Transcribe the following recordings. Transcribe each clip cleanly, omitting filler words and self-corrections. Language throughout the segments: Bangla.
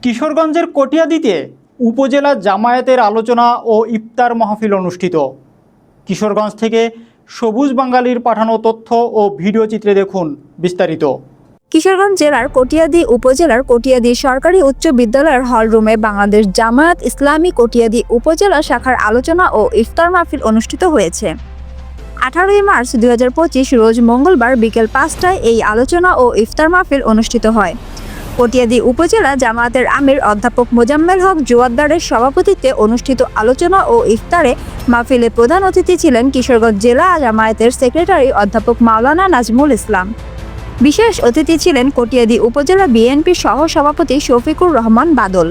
কিশোরগঞ্জের কটিয়াদীতে উপজেলা জামায়াতের আলোচনা ও ইফতার মাহফিল অনুষ্ঠিত। কিশোরগঞ্জ থেকে সবুজ বাঙালির পাঠানো তথ্য ও ভিডিও চিত্রে দেখুন বিস্তারিত। কিশোরগঞ্জ জেলার কটিয়াদী উপজেলার কটিয়াদী সরকারি উচ্চ বিদ্যালয়ের হলরুমে বাংলাদেশ জামায়াত ইসলামী কটিয়াদী উপজেলা শাখার আলোচনা ও ইফতার মাহফিল অনুষ্ঠিত হয়েছে। 18 মার্চ 2025 রোজ মঙ্গলবার বিকেল 5টায় এই আলোচনা ও ইফতার মাহফিল অনুষ্ঠিত হয়। কটিয়াদী উপজেলা জামায়াতের আমির অধ্যাপক মোজাম্মেল হক জোয়ারদারের সভাপতিত্বে অনুষ্ঠিত আলোচনা ও ইফতারে মাহফিলে প্রধান অতিথি ছিলেন কিশোরগঞ্জ জেলা জামায়াতের সেক্রেটারি অধ্যাপক মাওলানা নাজমুল ইসলাম। বিশেষ অতিথি ছিলেন কটিয়াদী উপজেলা বিএনপির সহ সভাপতি শফিকুর রহমান বাদল,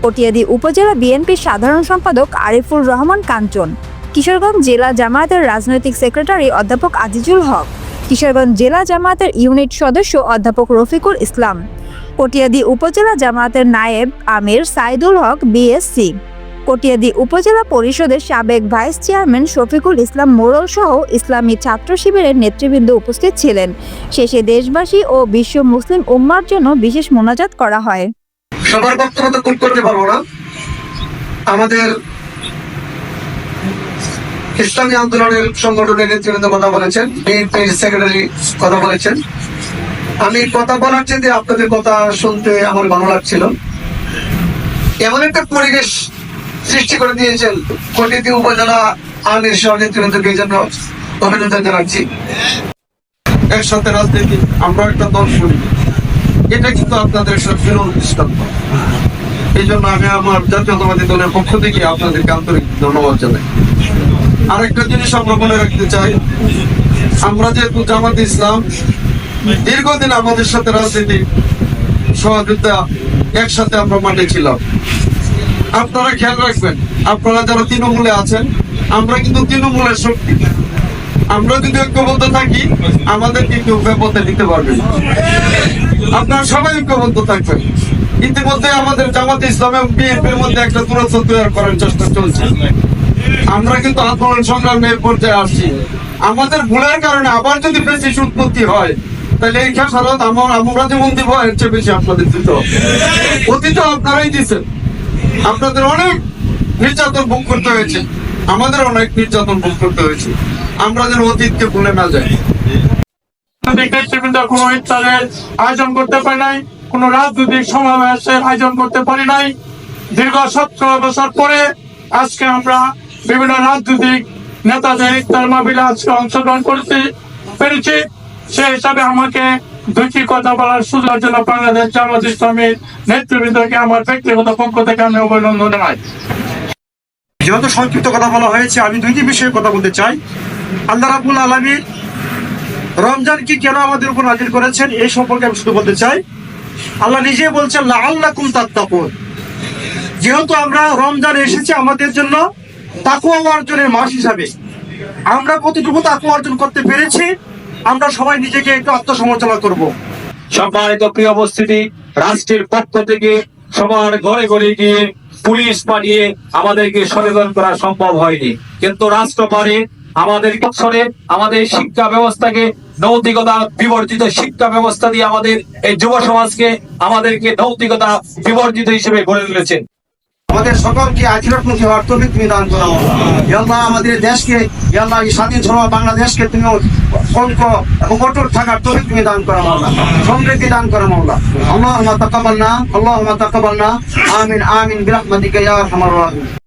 কটিয়াদী উপজেলা বিএনপির সাধারণ সম্পাদক আরিফুর রহমান কাঞ্চন, কিশোরগঞ্জ জেলা জামায়াতের রাজনৈতিক সেক্রেটারি অধ্যাপক আজিজুল হক, কিশোরগঞ্জ জেলা জামায়াতের ইউনিট সদস্য অধ্যাপক রফিকুল ইসলাম, কটিয়াদী উপজেলা জামায়াতের নায়েব আমির সাইদুল হক বিএসসি, কটিয়াদী উপজেলা পরিষদের সাবেক ভাইস চেয়ারম্যান শফিকুল ইসলাম মোড়ল সহ ইসলামী ছাত্র শিবিরের নেতৃবৃন্দ উপস্থিত ছিলেন। শেষে দেশবাসী ও বিশ্ব মুসলিম উম্মার জন্য বিশেষ মোনাজাত করা হয়। সবার বক্তব্য তো করতে পারবো না, আমাদের ইসলামী আন্দোলনের সংগঠনের নেতৃবৃন্দ কথা বলেছেন, বিএনপির সেক্রেটারি কথা বলেছেন। আমি কথা বলার চেয়ে আপনাদের কথা শুনতে আমার ভালো লাগছিল। এমন একটা পরিবেশ সৃষ্টি করে দিয়েছেন কটিয়াদী উপজেলা আমির সহ নেতৃবৃন্দকে, এই জন্য অভিনন্দন জানাচ্ছি। একসাথে রাজনীতি, আমরা একটা দল শুনি, এটা কিন্তু আপনাদের বিরল দৃষ্টান্ত। এই জন্য আমি আমার জাতীয়তাবাদী দলের পক্ষ থেকে আপনাদেরকে আন্তরিক ধন্যবাদ জানাই। আরেকটা জিনিস আমরা মনে রাখতে চাই, আমরা যেহেতু জামাত ইসলাম দীর্ঘদিন আমাদের সাথে রাজনীতি সহযোগিতা একসাথে আমরা মাঠে ছিলাম। আপনারা খেয়াল রাখবেন, আপনারা যারা তৃণমূলে আছেন, আমরা কিন্তু তৃণমূলের শক্তি। আমরা যদি ঐক্যবদ্ধ থাকি আমাদেরকে কেউ বিপদে দিতে পারবে না। আপনারা সবাই ঐক্যবদ্ধ থাকবেন। ইতিমধ্যে আমাদের জামাত ইসলাম এবং বিএনপির মধ্যে একটা দূরত্ব তৈরি করার চেষ্টা চলছে। আমরা কিন্তু আন্দোলন সংগ্রামের পর্যায়ে আসছি। আমাদের ভুলের কারণে আবার যদি বেশি উৎপত্তি হয় তাহলে এই খেসারত আমরা যেমন দিব এর চেয়ে বেশি আপনাদের দিতে হবে। অতীত আপনারাই দিচ্ছেন, আপনাদের অনেক নির্যাতন ভোগ করতে হয়েছে, আমাদের অনেক নির্যাতন ভোগ করতে হয়েছে। আমরা যেন অতীতকে ভুলে না যাই। কোনো ইফতারের আয়োজন করতে পারি নাই, কোন রাজনৈতিক সমাবেশের আয়োজন করতে পারি নাই। দীর্ঘ 17 বছর পরে আজকে আমরা বিভিন্ন রাজনৈতিক নেতাদের ইফতার মাহফিলে আজকে অংশগ্রহণ করতে পেরেছি। সেই হিসাবে আমাকে দুটি কথা বলার সুযোগের জন্য বাংলাদেশ জামাত ইসলামীর নেতৃবৃন্দকে আমার ব্যক্তিগত পক্ষ থেকে আমি অভিনন্দন জানাই। যেহেতু সংক্ষিপ্ত কথা বলা হয়েছে, আমি দুইটি বিষয়ে কথা বলতে চাই। আল্লাহ রাব্বুল আলামিন রমজান কি কেন আমাদের উপর নাযিল করেছেন এই সম্পর্কে আমি শুধু বলতে চাই। আল্লাহ নিজে বলছেন লাআল্লাকুম তাত্তাকুন। যেহেতু আমরা রমজানে এসেছি আমাদের জন্য তাকওয়া অর্জনের মাস হিসাবে, আমরা কতটুকু তাকওয়া অর্জন করতে পেরেছি আমরা সবাই নিজেকে একটু আত্মসমালোচনা করব। সম্মানিত প্রিয় উপস্থিতি, রাষ্ট্রের পক্ষ থেকে সবার ঘরে ঘরে গিয়ে পুলিশ পাঠিয়ে আমাদেরকে সচেতন করা সম্ভব হয়নি, কিন্তু রাষ্ট্র পারে আমাদের বছরে আমাদের শিক্ষা ব্যবস্থাকে নৈতিকতা বিবর্জিত শিক্ষা ব্যবস্থা দিয়ে আমাদের এই যুব সমাজকে আমাদেরকে নৈতিকতা বিবর্জিত হিসেবে গড়ে তুলেছেন। আমাদের সকলকে আখিরাতমুখী হওয়ার তৌফিক তুমি দান করো আল্লাহ। আমাদের দেশকে আল্লাহ এই স্বাধীন সময় বাংলাদেশকে তুমি ঐক্য এবং অটুট থাকার তৌফিক তুমি দান করো আল্লাহ, সমৃদ্ধি দান করো আল্লাহ। আল্লাহুম্মা তাকাব্বালনা, আল্লাহুম্মা তাকাব্বালনা, আমিন আমিন বিরহমাতিকা ইয়া আরহামার রাহিমিন।